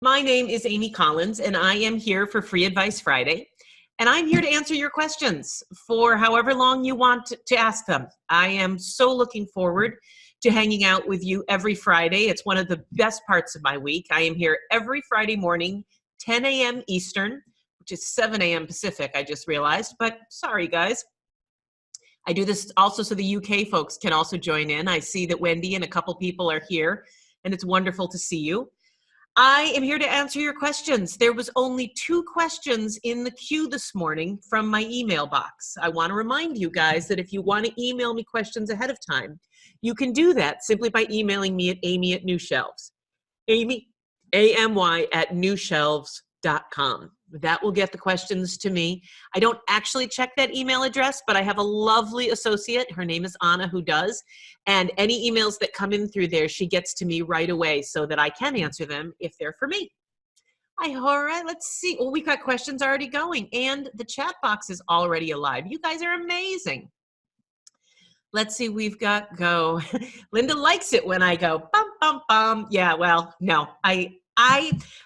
My name is Amy Collins, and I am here for Free Advice Friday. And I'm here to answer your questions for however long you want to ask them. I am so looking forward to hanging out with you every Friday. It's one of the best parts of my week. I am here every Friday morning, 10 a.m. Eastern, which is 7 a.m. Pacific, I just realized. But sorry, guys. I do this also so the UK folks can also join in. I see that Wendy and a couple people are here, and it's wonderful to see you. I am here to answer your questions. There was only 2 questions in the queue this morning from my email box. I want to remind you guys that if you want to email me questions ahead of time, you can do that simply by emailing me at amy@newshelves. Amy, A-M-Y, at newshelves.com. That will get the questions to me. I don't actually check that email address, but I have a lovely associate. Her name is Anna, who does. And any emails that come in through there, she gets to me right away so that I can answer them if they're for me. All right, let's see. Well, we've got questions already going, and the chat box is already alive. You guys are amazing. Let's see, we've got go. Linda likes it when I go, bum, bum, bum. Yeah, well, no. I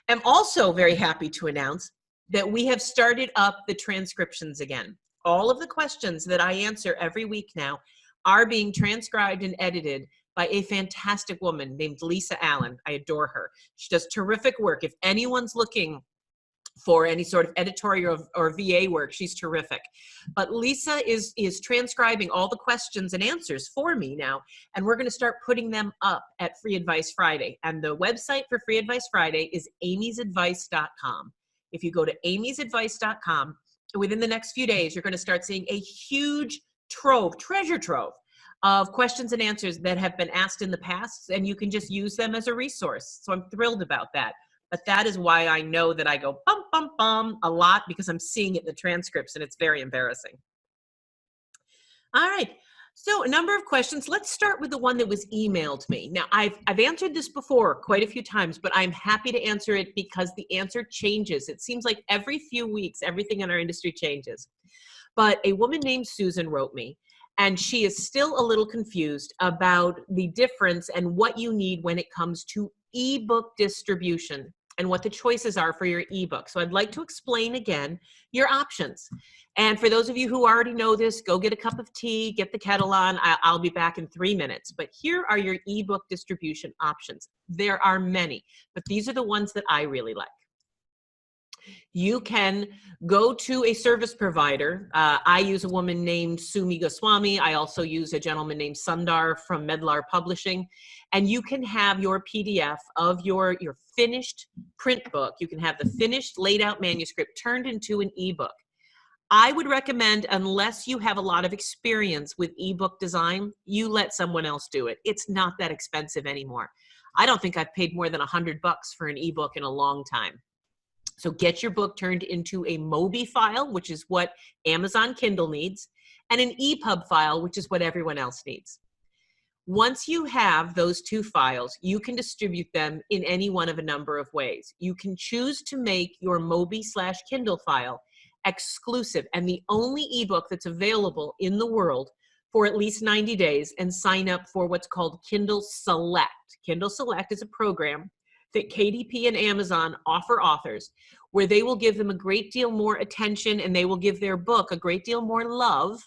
am also very happy to announce that we have started up the transcriptions again. All of the questions that I answer every week now are being transcribed and edited by a fantastic woman named Lisa Allen. I adore her. She does terrific work. If anyone's looking for any sort of editorial or VA work, she's terrific. But Lisa is transcribing all the questions and answers for me now, and we're going to start putting them up at Free Advice Friday. And the website for Free Advice Friday is amysadvice.com. If you go to amysadvice.com, within the next few days, you're going to start seeing a huge treasure trove of questions and answers that have been asked in the past, and you can just use them as a resource. So I'm thrilled about that. But that is why I know that I go bum, bum, bum a lot, because I'm seeing it in the transcripts, and it's very embarrassing. All right. So a number of questions. Let's start with the one that was emailed me. Now, I've answered this before quite a few times, but I'm happy to answer it because the answer changes. It seems like every few weeks, everything in our industry changes. But a woman named Susan wrote me, and she is still a little confused about the difference and what you need when it comes to ebook distribution and what the choices are for your ebook. So I'd like to explain again your options. And for those of you who already know this, go get a cup of tea, get the kettle on. I'll be back in 3 minutes. But here are your ebook distribution options. There are many, but these are the ones that I really like. You can go to a service provider. I use a woman named Sumi Goswami. I also use a gentleman named Sundar from Medlar Publishing. And you can have your PDF of your finished print book. You can have the finished laid out manuscript turned into an ebook. I would recommend, unless you have a lot of experience with ebook design, you let someone else do it. It's not that expensive anymore. I don't think I've paid more than $100 for an ebook in a long time. So get your book turned into a MOBI file, which is what Amazon Kindle needs, and an EPUB file, which is what everyone else needs. Once you have those 2 files, you can distribute them in any one of a number of ways. You can choose to make your MOBI/Kindle file exclusive and the only ebook that's available in the world for at least 90 days and sign up for what's called Kindle Select. Kindle Select is a program that KDP and Amazon offer authors, where they will give them a great deal more attention and they will give their book a great deal more love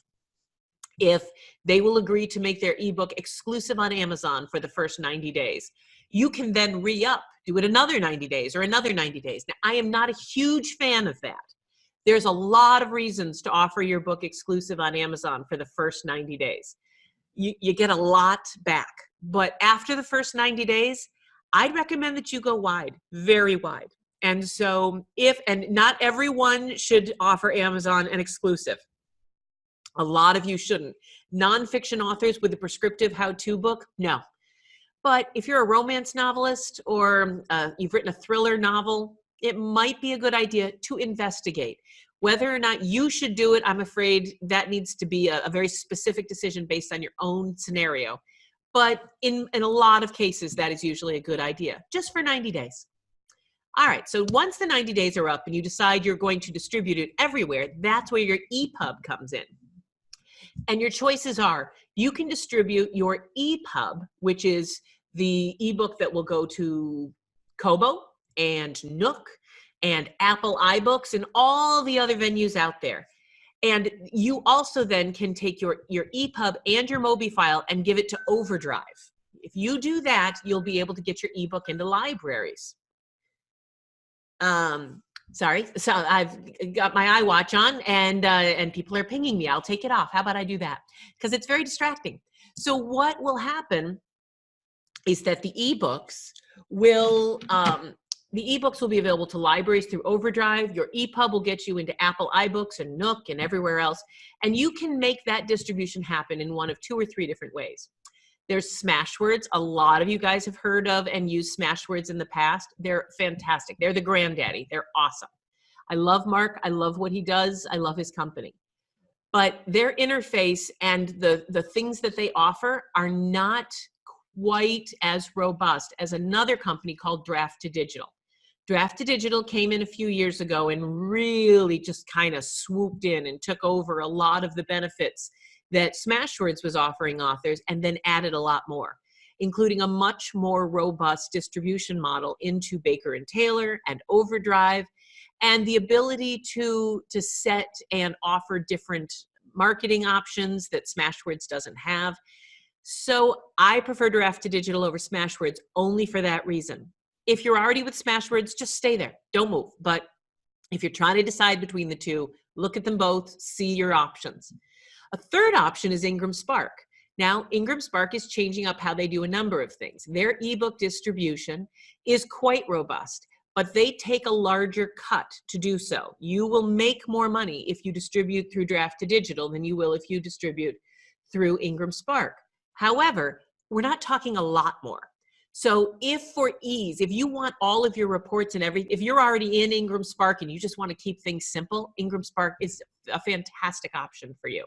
if they will agree to make their ebook exclusive on Amazon for the first 90 days. You can then re-up, do it another 90 days or another 90 days. Now, I am not a huge fan of that. There's a lot of reasons to offer your book exclusive on Amazon for the first 90 days. You get a lot back, but after the first 90 days, I'd recommend that you go wide, very wide. And so and not everyone should offer Amazon an exclusive. A lot of you shouldn't. Nonfiction authors with a prescriptive how-to book, no. But if you're a romance novelist or you've written a thriller novel, it might be a good idea to investigate. Whether or not you should do it, I'm afraid that needs to be a very specific decision based on your own scenario. But in a lot of cases, that is usually a good idea, just for 90 days. All right, so once the 90 days are up and you decide you're going to distribute it everywhere, that's where your EPUB comes in. And your choices are, you can distribute your EPUB, which is the ebook that will go to Kobo, and Nook and Apple iBooks and all the other venues out there. And you also then can take your EPUB and your Mobi file and give it to Overdrive. If you do that, you'll be able to get your ebook into libraries. Sorry, so I've got my iWatch on and people are pinging me. I'll take it off. How about I do that? Because it's very distracting. So what will happen is that the ebooks will be available to libraries through Overdrive. Your EPUB will get you into Apple iBooks and Nook and everywhere else. And you can make that distribution happen in one of 2 or 3 different ways. There's Smashwords. A lot of you guys have heard of and used Smashwords in the past. They're fantastic. They're the granddaddy. They're awesome. I love Mark. I love what he does. I love his company. But their interface and the things that they offer are not quite as robust as another company called Draft to Digital. Draft to Digital came in a few years ago and really just kind of swooped in and took over a lot of the benefits that Smashwords was offering authors, and then added a lot more, including a much more robust distribution model into Baker and Taylor and Overdrive, and the ability to set and offer different marketing options that Smashwords doesn't have. So I prefer Draft to Digital over Smashwords only for that reason. If you're already with Smashwords, just stay there. Don't move. But if you're trying to decide between the two, look at them both, see your options. A third option is Ingram Spark. Now, Ingram Spark is changing up how they do a number of things. Their ebook distribution is quite robust, but they take a larger cut to do so. You will make more money if you distribute through Draft to Digital than you will if you distribute through Ingram Spark. However, we're not talking a lot more. So if for ease, if you want all of your reports and everything, if you're already in Ingram Spark and you just want to keep things simple, Ingram Spark is a fantastic option for you.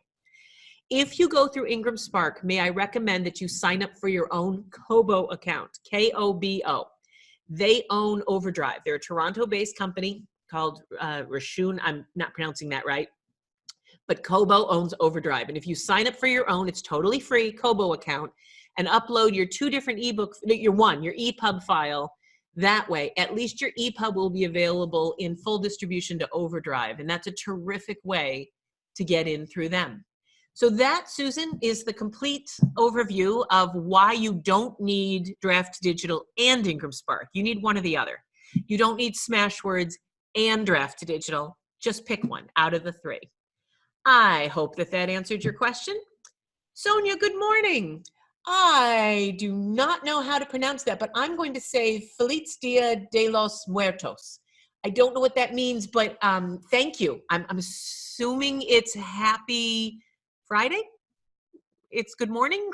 If you go through Ingram Spark, may I recommend that you sign up for your own Kobo account, K-O-B-O. They own Overdrive. They're a Toronto-based company called Rashun. I'm not pronouncing that right. But Kobo owns Overdrive. And if you sign up for your own, it's totally free, Kobo account, and upload your 2 different ebooks, your EPUB file, that way, at least your EPUB will be available in full distribution to Overdrive. And that's a terrific way to get in through them. So that, Susan, is the complete overview of why you don't need Draft to Digital and Ingram Spark. You need one or the other. You don't need Smashwords and Draft to Digital. Just pick one out of the 3. I hope that answered your question. Sonia, good morning. I do not know how to pronounce that, but I'm going to say Feliz Dia de los Muertos. I don't know what that means, but thank you. I'm assuming it's Happy Friday? It's good morning?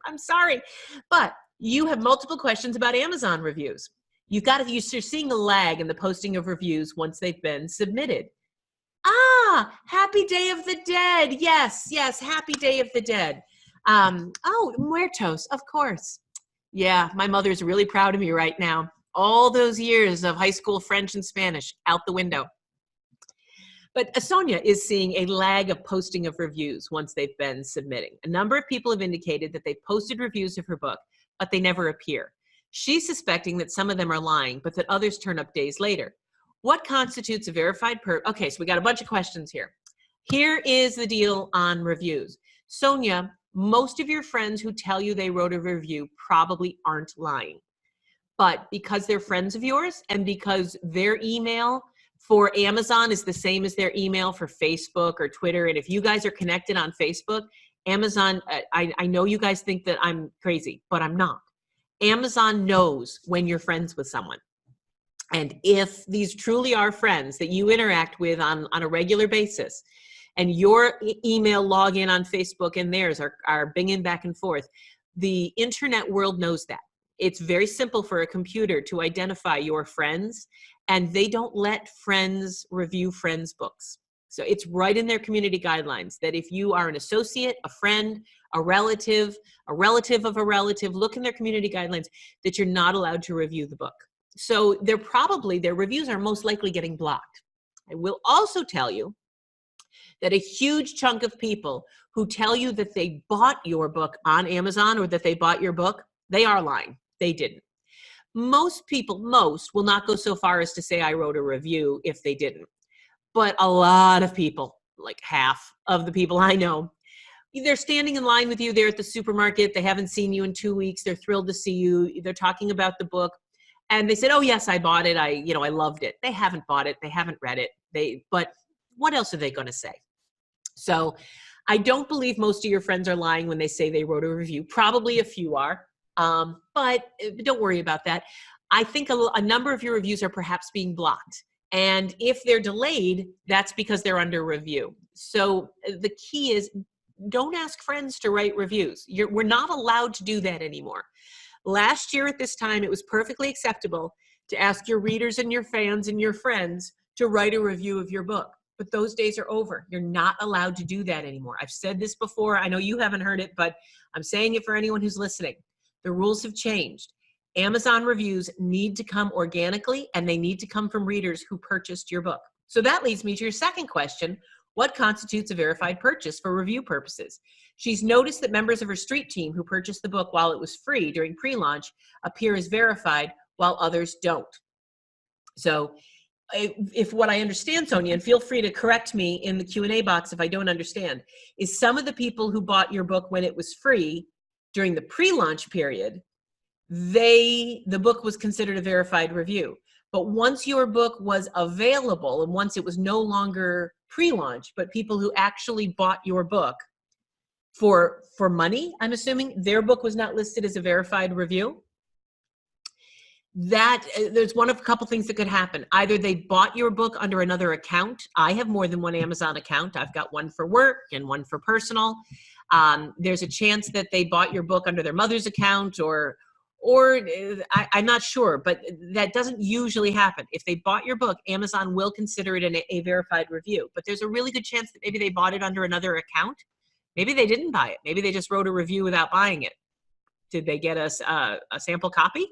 I'm sorry, but you have multiple questions about Amazon reviews. You're seeing a lag in the posting of reviews once they've been submitted. Happy Day of the Dead. Yes, Happy Day of the Dead. Oh, Muertos, of course. Yeah, my mother's really proud of me right now. All those years of high school French and Spanish out the window. But Sonia is seeing a lag of posting of reviews once they've been submitting. A number of people have indicated that they've posted reviews of her book, but they never appear. She's suspecting that some of them are lying, but that others turn up days later. What constitutes a verified Okay, so we got a bunch of questions here. Here is the deal on reviews. Sonia, most of your friends who tell you they wrote a review probably aren't lying. But because they're friends of yours and because their email for Amazon is the same as their email for Facebook or Twitter, and if you guys are connected on Facebook, Amazon, I know you guys think that I'm crazy, but I'm not. Amazon knows when you're friends with someone. And if these truly are friends that you interact with on a regular basis, and your email login on Facebook and theirs are binging back and forth, the internet world knows that. It's very simple for a computer to identify your friends, and they don't let friends review friends' books. So it's right in their community guidelines that if you are an associate, a friend, a relative of a relative, look in their community guidelines that you're not allowed to review the book. So their reviews are most likely getting blocked. I will also tell you that a huge chunk of people who tell you that they bought your book on Amazon or that they bought your book, they are lying. They didn't. Most people, most will not go so far as to say I wrote a review if they didn't. But a lot of people, like half of the people I know, they're standing in line with you there at the supermarket. They haven't seen you in 2 weeks. They're thrilled to see you. They're talking about the book. And they said, oh, yes, I bought it. I loved it. They haven't bought it. They haven't read it. But what else are they going to say? So I don't believe most of your friends are lying when they say they wrote a review. Probably a few are, but don't worry about that. I think a number of your reviews are perhaps being blocked. And if they're delayed, that's because they're under review. So the key is don't ask friends to write reviews. We're not allowed to do that anymore. Last year at this time, it was perfectly acceptable to ask your readers and your fans and your friends to write a review of your book. But those days are over. You're not allowed to do that anymore. I've said this before. I know you haven't heard it, but I'm saying it for anyone who's listening. The rules have changed. Amazon reviews need to come organically, and they need to come from readers who purchased your book. So that leads me to your second question. What constitutes a verified purchase for review purposes? She's noticed that members of her street team who purchased the book while it was free during pre-launch appear as verified while others don't. So if what I understand, Sonia, and feel free to correct me in the Q&A box if I don't understand, is some of the people who bought your book when it was free during the pre-launch period, the book was considered a verified review. But once your book was available and once it was no longer pre-launch, but people who actually bought your book for money, I'm assuming, their book was not listed as a verified review. That there's one of a couple things that could happen. Either they bought your book under another account. I have more than one Amazon account. I've got one for work and one for personal. There's a chance that they bought your book under their mother's account or I'm not sure, but that doesn't usually happen. If they bought your book, Amazon will consider it a verified review. But there's a really good chance that maybe they bought it under another account. Maybe they didn't buy it. Maybe they just wrote a review without buying it. Did they get us a sample copy?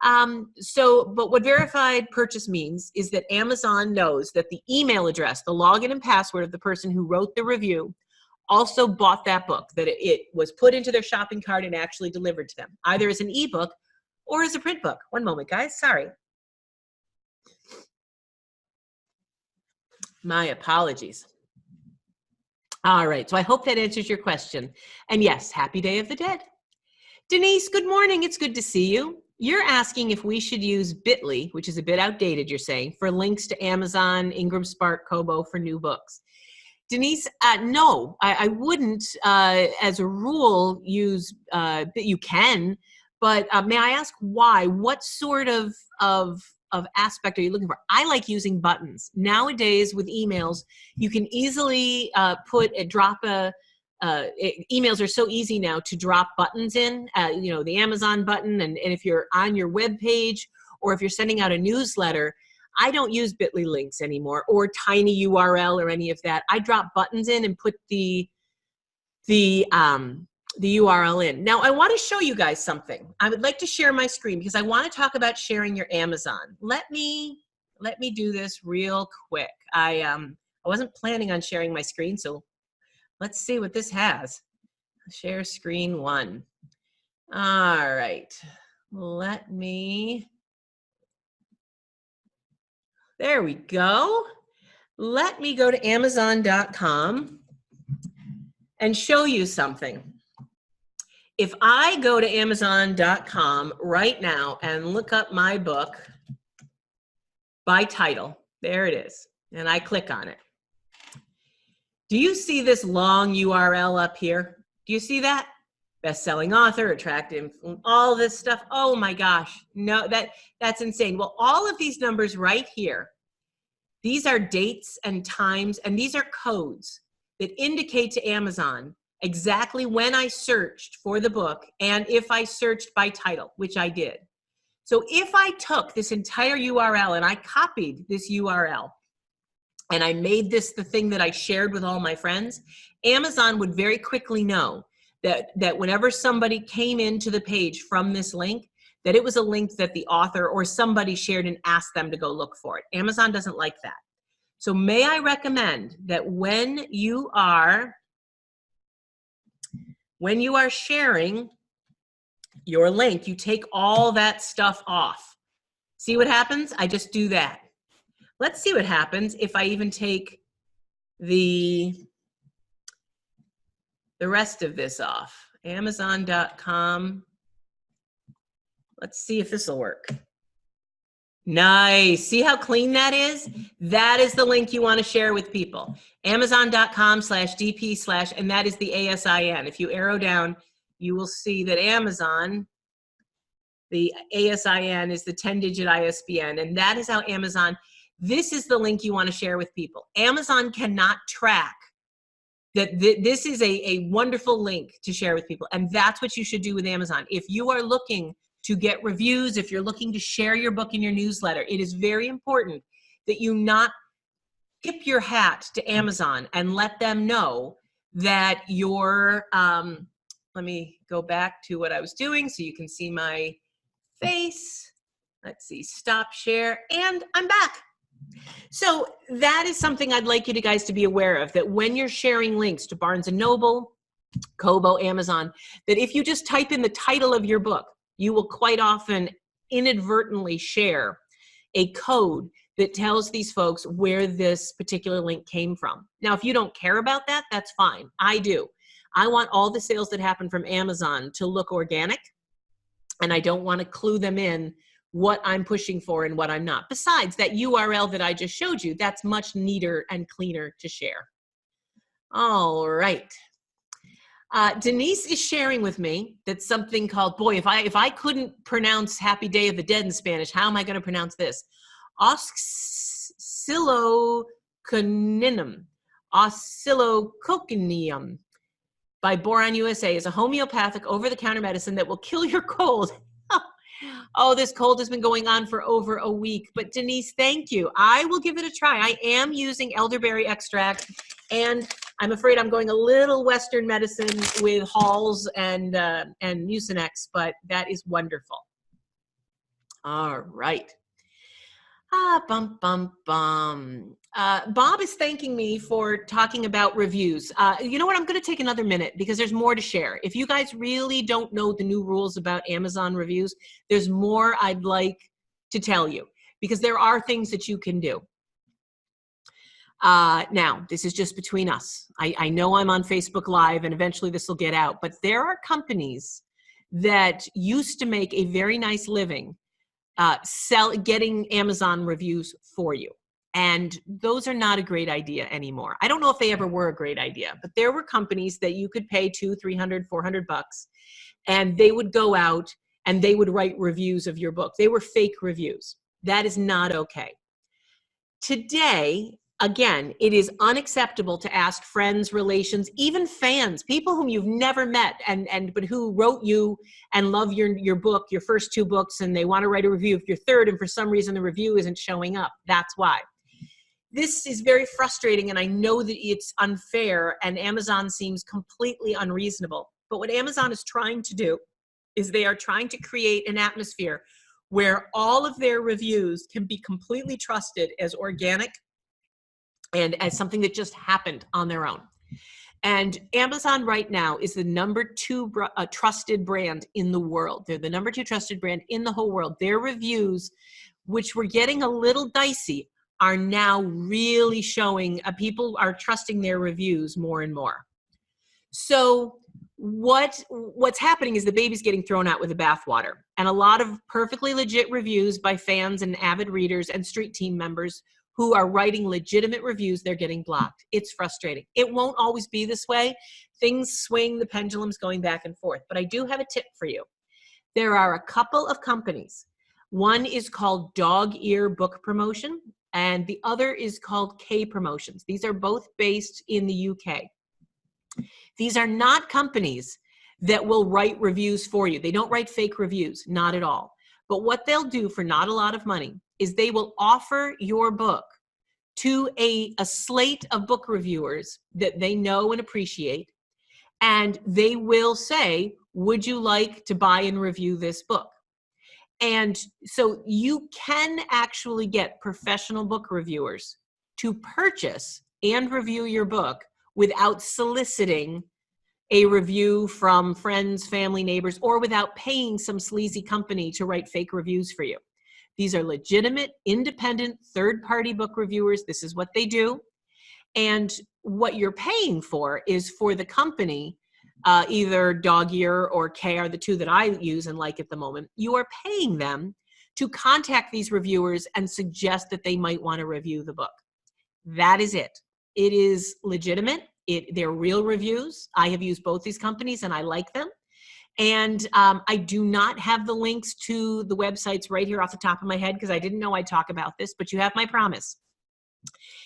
But what verified purchase means is that Amazon knows that the email address, the login and password of the person who wrote the review also bought that book, that it was put into their shopping cart and actually delivered to them, either as an ebook or as a print book. One moment, guys. Sorry. My apologies. All right. So I hope that answers your question. And yes, happy Day of the Dead. Denise, good morning. It's good to see you. You're asking if we should use Bitly, which is a bit outdated, you're saying, for links to Amazon, Ingram Spark, Kobo for new books. Denise, no, I wouldn't, as a rule, use, you can, but may I ask why? What sort of aspect are you looking for? I like using buttons. Nowadays with emails, you can easily emails are so easy now to drop buttons in, the Amazon button, and if you're on your web page or if you're sending out a newsletter, I don't use Bitly links anymore or tiny URL or any of that. I drop buttons in and put the URL in. Now I want to show you guys something. I would like to share my screen because I want to talk about sharing your Amazon. Let me do this real quick. I wasn't planning on sharing my screen, so let's see what this has. Share screen 1. All right. There we go. Let me go to Amazon.com and show you something. If I go to Amazon.com right now and look up my book by title, there it is, and I click on it. Do you see this long URL up here? Do you see that? Best-selling author, attractive, all this stuff. Oh my gosh, no, that's insane. Well, all of these numbers right here, these are dates and times, and these are codes that indicate to Amazon exactly when I searched for the book and if I searched by title, which I did. So if I took this entire URL and I copied this URL, and I made this the thing that I shared with all my friends, Amazon would very quickly know that whenever somebody came into the page from this link, that it was a link that the author or somebody shared and asked them to go look for it. Amazon doesn't like that. So may I recommend that when you are sharing your link, you take all that stuff off. See what happens? I just do that. Let's see what happens if I even take the rest of this off. Amazon.com. Let's see if this will work. Nice. See how clean that is? That is the link you want to share with people. Amazon.com/DP/ and that is the ASIN. If you arrow down, you will see that Amazon, the ASIN is the 10-digit ISBN, and that is how Amazon, this is the link you want to share with people. Amazon cannot track that this is a wonderful link to share with people, and that's what you should do with Amazon. If you are looking to get reviews, if you're looking to share your book in your newsletter, it is very important that you not tip your hat to Amazon and let them know that you're, let me go back to what I was doing so you can see my face. Let's see, stop share, and I'm back. So that is something I'd like you guys to be aware of, that when you're sharing links to Barnes & Noble, Kobo, Amazon, that if you just type in the title of your book, you will quite often inadvertently share a code that tells these folks where this particular link came from. Now, if you don't care about that, that's fine. I do. I want all the sales that happen from Amazon to look organic, and I don't want to clue them in what I'm pushing for and what I'm not. Besides, that URL that I just showed you, that's much neater and cleaner to share. All right. Denise is sharing with me that something called, boy, if I couldn't pronounce Happy Day of the Dead in Spanish, how am I going to pronounce this? Oscillococinium by Boron USA is a homeopathic over-the-counter medicine that will kill your cold. Oh, this cold has been going on for over a week. But Denise, thank you. I will give it a try. I am using elderberry extract, and I'm afraid I'm going a little Western medicine with Halls and Mucinex, but that is wonderful. All right. Bob is thanking me for talking about reviews. You know what? I'm going to take another minute because there's more to share. If you guys really don't know the new rules about Amazon reviews, there's more I'd like to tell you because there are things that you can do. Now, this is just between us. I know I'm on Facebook Live and eventually this will get out, but there are companies that used to make a very nice living getting Amazon reviews for you. And those are not a great idea anymore. I don't know if they ever were a great idea, but there were companies that you could pay $200, $300, $400 and they would go out and they would write reviews of your book. They were fake reviews. That is not okay. Today, again, it is unacceptable to ask friends, relations, even fans, people whom you've never met but who wrote you and love your book, your first 2 books, and they want to write a review of your third, and for some reason the review isn't showing up. That's why. This is very frustrating, and I know that it's unfair, and Amazon seems completely unreasonable. But what Amazon is trying to do is they are trying to create an atmosphere where all of their reviews can be completely trusted as organic and as something that just happened on their own. And Amazon right now is the #2 trusted brand in the world. They're the #2 trusted brand in the whole world. Their reviews, which were getting a little dicey, are now really showing people are trusting their reviews more and more. So what's happening is the baby's getting thrown out with the bathwater. And a lot of perfectly legit reviews by fans and avid readers and street team members who are writing legitimate reviews, they're getting blocked. It's frustrating. It won't always be this way. Things swing, the pendulum's going back and forth. But I do have a tip for you. There are a couple of companies. One is called Dog Ear Book Promotion, and the other is called K Promotions. These are both based in the UK. These are not companies that will write reviews for you. They don't write fake reviews, not at all. But what they'll do for not a lot of money is they will offer your book to a slate of book reviewers that they know and appreciate, and they will say, would you like to buy and review this book? And so you can actually get professional book reviewers to purchase and review your book without soliciting a review from friends, family, neighbors, or without paying some sleazy company to write fake reviews for you. These are legitimate, independent, third-party book reviewers. This is what they do. And what you're paying for is for the company, either Dog Ear or K are the two that I use and like at the moment. You are paying them to contact these reviewers and suggest that they might want to review the book. That is it. It is legitimate. They're real reviews. I have used both these companies and I like them. And I do not have the links to the websites right here off the top of my head because I didn't know I'd talk about this, but you have my promise.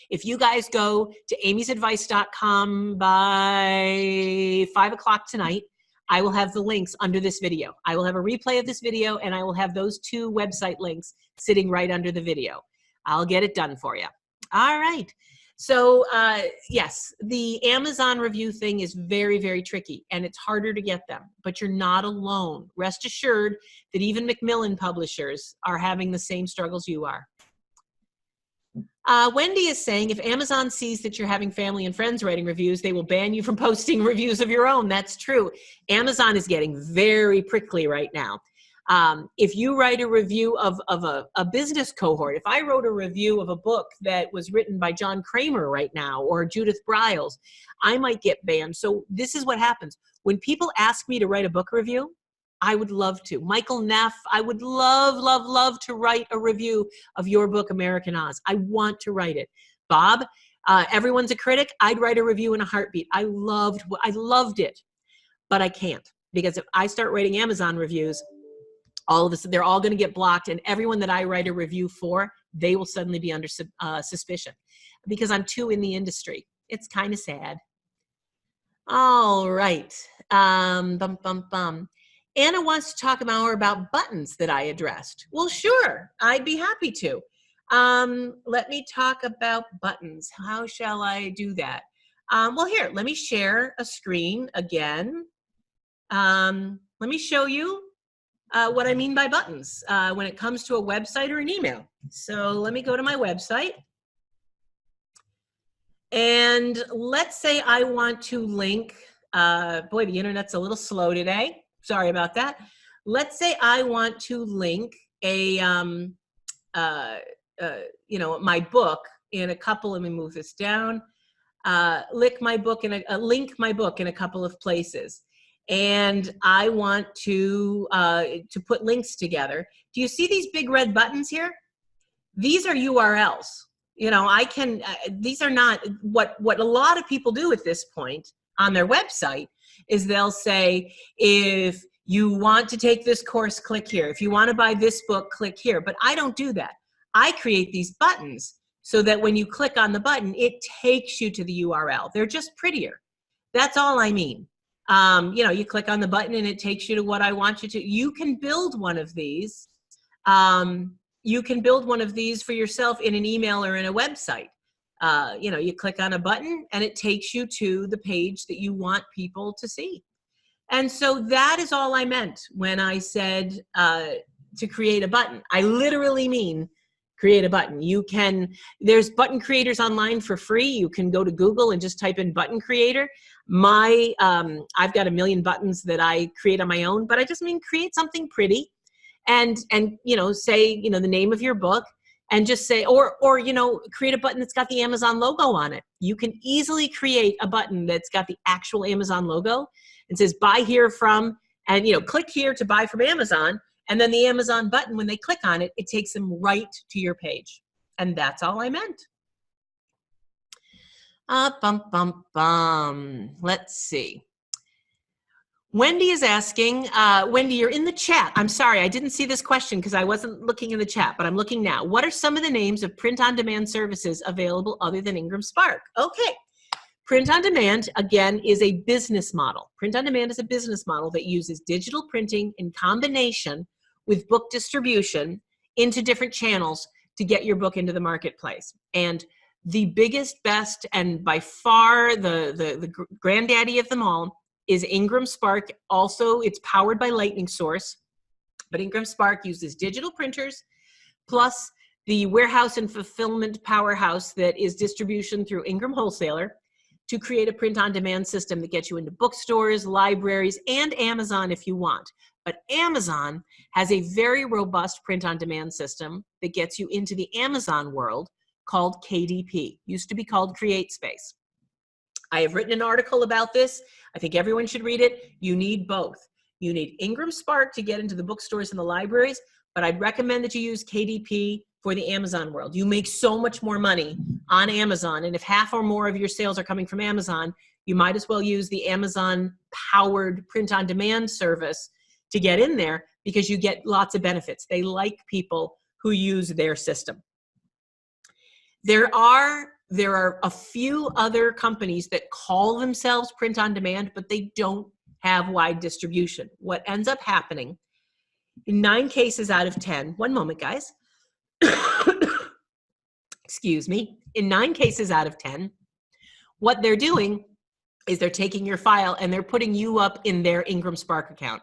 If you guys go to amysadvice.com by 5 o'clock tonight, I will have the links under this video. I will have a replay of this video and I will have those 2 website links sitting right under the video. I'll get it done for you. All right. So yes, the Amazon review thing is very, very tricky and it's harder to get them, but you're not alone. Rest assured that even Macmillan publishers are having the same struggles you are. Wendy is saying, if Amazon sees that you're having family and friends writing reviews, they will ban you from posting reviews of your own. That's true. Amazon is getting very prickly right now. If you write a review of a business cohort, if I wrote a review of a book that was written by John Kramer right now or Judith Briles, I might get banned. So this is what happens. When people ask me to write a book review, I would love to. Michael Neff, I would love, love, love to write a review of your book, American Oz. I want to write it. Bob, everyone's a critic. I'd write a review in a heartbeat. I loved it, but I can't because if I start writing Amazon reviews, all of this, they're all going to get blocked, and everyone that I write a review for, they will suddenly be under suspicion because I'm too in the industry. It's kind of sad. All right. Anna wants to talk more about buttons that I addressed. Well, sure, I'd be happy to. Let me talk about buttons. How shall I do that? Well, here, let me share a screen again. Let me show you what I mean by buttons when it comes to a website or an email. So let me go to my website. And let's say I want to link, boy, the internet's a little slow today. Sorry about that. Let's say I want to link a, my book in a couple, let me move this down, link my book in a couple of places. And I want to put links together. Do you see these big red buttons here? These are URLs. You know, these are not, what a lot of people do at this point on their website is they'll say, if you want to take this course, click here. If you want to buy this book, click here. But I don't do that. I create these buttons so that when you click on the button, it takes you to the URL. They're just prettier. That's all I mean. You click on the button and it takes you to what I want you to. You can build one of these. You can build one of these for yourself in an email or in a website. You click on a button and it takes you to the page that you want people to see. And so that is all I meant when I said to create a button. I literally mean create a button. There's button creators online for free. You can go to Google and just type in button creator. I've got a million buttons that I create on my own, but I just mean create something pretty and say, the name of your book. And just say, or create a button that's got the Amazon logo on it. You can easily create a button that's got the actual Amazon logo and says buy here from, and click here to buy from Amazon. And then the Amazon button, when they click on it, it takes them right to your page. And that's all I meant. Let's see. Wendy is asking, Wendy, you're in the chat. I'm sorry, I didn't see this question because I wasn't looking in the chat, but I'm looking now. What are some of the names of print-on-demand services available other than Ingram Spark? Okay, print-on-demand, again, is a business model. Print-on-demand is a business model that uses digital printing in combination with book distribution into different channels to get your book into the marketplace. And the biggest, best, and by far the granddaddy of them all is Ingram Spark. Also, it's powered by Lightning Source, but Ingram Spark uses digital printers plus the warehouse and fulfillment powerhouse that is distribution through Ingram Wholesaler. to create a print-on-demand system that gets you into bookstores, libraries, and Amazon if you want. But Amazon has a very robust print-on-demand system that gets you into the Amazon world called KDP. Used to be called CreateSpace. I have written an article about this. I think everyone should read it. You need both. You need Ingram Spark to get into the bookstores and the libraries, but I'd recommend that you use KDP for the Amazon world. You make so much more money on Amazon, and if half or more of your sales are coming from Amazon, you might as well use the Amazon-powered print-on-demand service to get in there because you get lots of benefits. They like people who use their system. There are a few other companies that call themselves print-on-demand, but they don't have wide distribution. What ends up happening in 9 cases out of 10, one moment, guys. Excuse me. In 9 cases out of 10, what they're doing is they're taking your file and they're putting you up in their Ingram Spark account.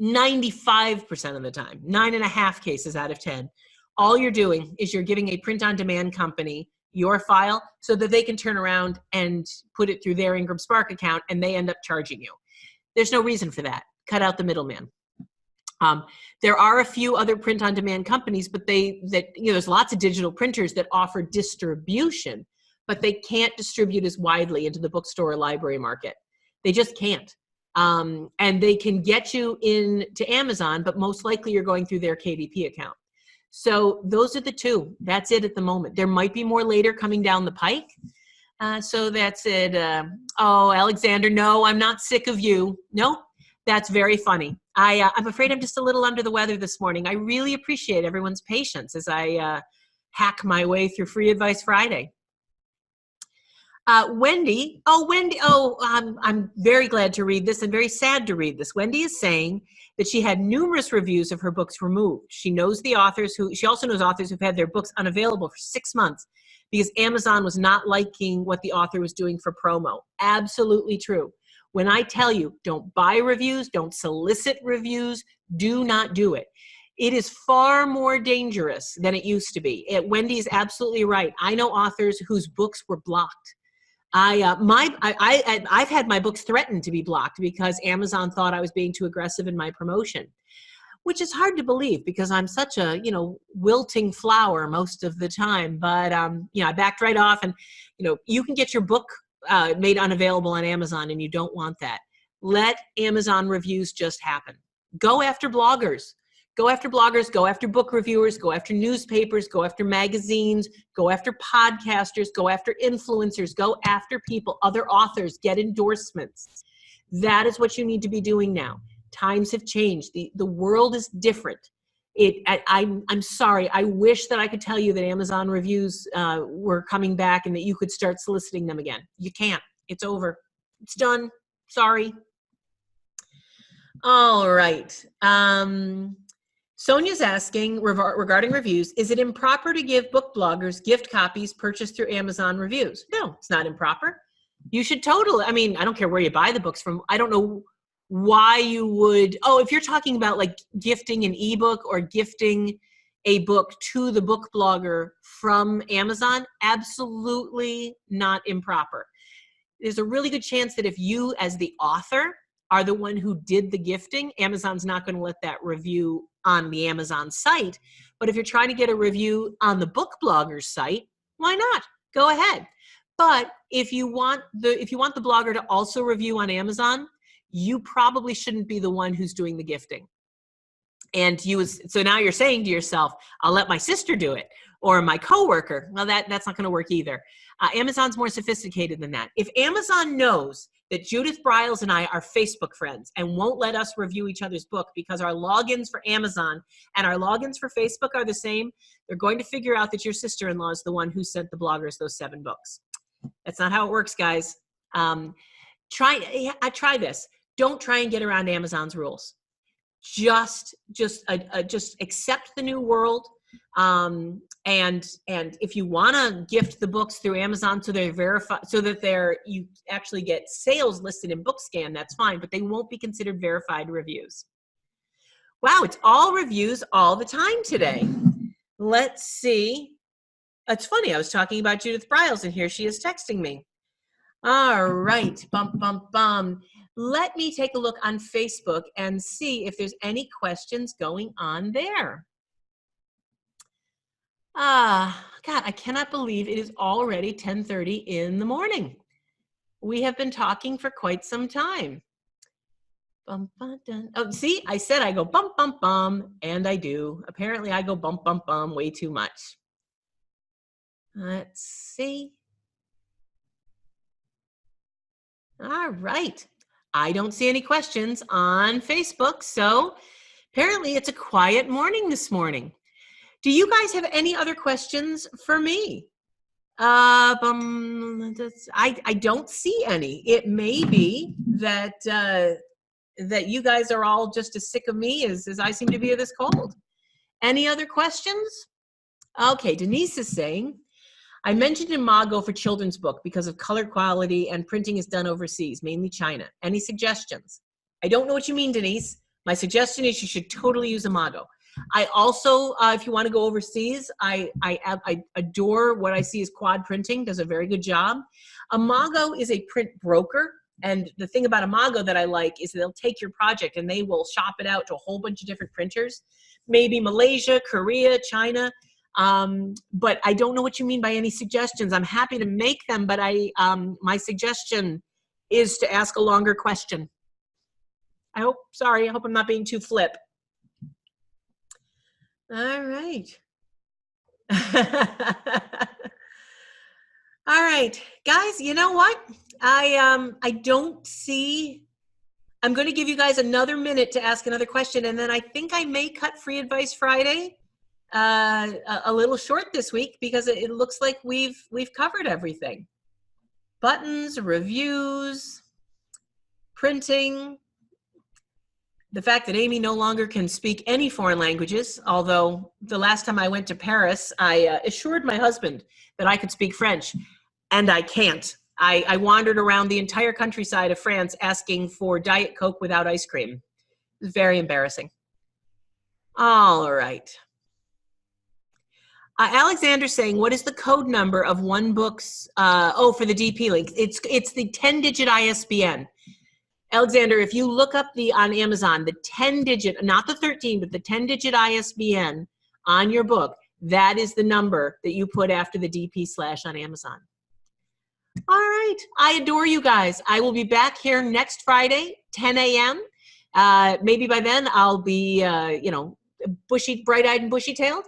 95% of the time, 9.5 cases out of 10, all you're doing is you're giving a print-on-demand company your file so that they can turn around and put it through their Ingram Spark account and they end up charging you. There's no reason for that. Cut out the middleman. There are a few other print-on-demand companies, but there's lots of digital printers that offer distribution, but they can't distribute as widely into the bookstore or library market. They just can't. And they can get you into Amazon, but most likely you're going through their KDP account. So those are the two. That's it at the moment. There might be more later coming down the pike. So that's it. Oh, Alexander, no, I'm not sick of you. No, that's very funny. I'm afraid I'm just a little under the weather this morning. I really appreciate everyone's patience as I hack my way through Free Advice Friday. Wendy, I'm very glad to read this and very sad to read this. Wendy is saying that she had numerous reviews of her books removed. She knows the authors she also knows authors who've had their books unavailable for 6 months because Amazon was not liking what the author was doing for promo. Absolutely true. When I tell you, don't buy reviews, don't solicit reviews, do not do it. It is far more dangerous than it used to be. Wendy's absolutely right. I know authors whose books were blocked. I've had my books threatened to be blocked because Amazon thought I was being too aggressive in my promotion, which is hard to believe because I'm such a, wilting flower most of the time. But, I backed right off and, you can get your book made unavailable on Amazon and you don't want that. Let Amazon reviews just happen. Go after bloggers. Go after bloggers, go after book reviewers, go after newspapers, go after magazines, go after podcasters, go after influencers, go after people, other authors, get endorsements. That is what you need to be doing now. Times have changed. The world is different. I'm sorry. I wish that I could tell you that Amazon reviews were coming back and that you could start soliciting them again. You can't. It's over. It's done. Sorry. All right. Sonia's asking regarding reviews, is it improper to give book bloggers gift copies purchased through Amazon reviews? No, it's not improper. You should totally, I don't care where you buy the books from. I don't know why you would, if you're talking about like gifting an ebook or gifting a book to the book blogger from Amazon, absolutely not improper. There's a really good chance that if you as the author are the one who did the gifting, Amazon's not going to let that review on the Amazon site. But if you're trying to get a review on the book blogger's site, why not? Go ahead. But if you want the blogger to also review on Amazon, you probably shouldn't be the one who's doing the gifting. And so now you're saying to yourself, I'll let my sister do it or my coworker. Well, that's not going to work either. Amazon's more sophisticated than that. If Amazon knows that Judith Briles and I are Facebook friends and won't let us review each other's book because our logins for Amazon and our logins for Facebook are the same, they're going to figure out that your sister-in-law is the one who sent the bloggers those 7 books. That's not how it works, guys. Try this. Don't try and get around Amazon's rules. Just accept the new world. And if you want to gift the books through Amazon so they're verified, so that you actually get sales listed in BookScan, that's fine, but they won't be considered verified reviews. Wow, it's all reviews all the time today. Let's see. It's funny, I was talking about Judith Briles and here she is texting me. All right, bum, bum, bum. Let me take a look on Facebook and see if there's any questions going on there. God, I cannot believe it is already 10:30 in the morning. We have been talking for quite some time. Bum, bum, dun. Oh, see, I said I go bum, bum, bum, and I do. Apparently, I go bum, bum, bum way too much. Let's see. All right. I don't see any questions on Facebook, so apparently it's a quiet morning this morning. Do you guys have any other questions for me? I don't see any. It may be that that you guys are all just as sick of me as I seem to be of this cold. Any other questions? Okay, Denise is saying, I mentioned Imago for children's book because of color quality and printing is done overseas, mainly China. Any suggestions? I don't know what you mean, Denise. My suggestion is you should totally use Imago. I also, if you want to go overseas, I adore what I see as Quad Printing, does a very good job. Imago is a print broker. And the thing about Imago that I like is they'll take your project and they will shop it out to a whole bunch of different printers, maybe Malaysia, Korea, China. But I don't know what you mean by any suggestions. I'm happy to make them, but my suggestion is to ask a longer question. I hope I'm not being too flip. All right. All right, guys, you know what? I don't see, I'm going to give you guys another minute to ask another question, and then I think I may cut Free Advice Friday a little short this week because it looks like we've covered everything. Buttons, reviews, printing, the fact that Amy no longer can speak any foreign languages, although the last time I went to Paris, I assured my husband that I could speak French, and I can't. I wandered around the entire countryside of France asking for Diet Coke without ice cream. It was very embarrassing. All right. Alexander's saying, what is the code number of one book's, for the DP link? It's the 10-digit ISBN. Alexander, if you look up on Amazon, the 10-digit, not the 13, but the 10-digit ISBN on your book, that is the number that you put after the DP / on Amazon. All right. I adore you guys. I will be back here next Friday, 10 a.m. Maybe by then I'll be, bright-eyed and bushy-tailed.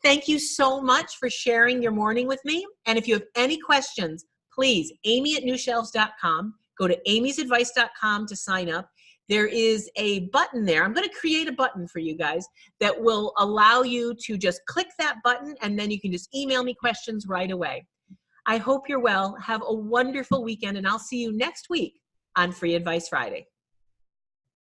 Thank you so much for sharing your morning with me. And if you have any questions, please, amy@newshelves.com. Go to amysadvice.com to sign up. There is a button there. I'm going to create a button for you guys that will allow you to just click that button, and then you can just email me questions right away. I hope you're well. Have a wonderful weekend, and I'll see you next week on Free Advice Friday.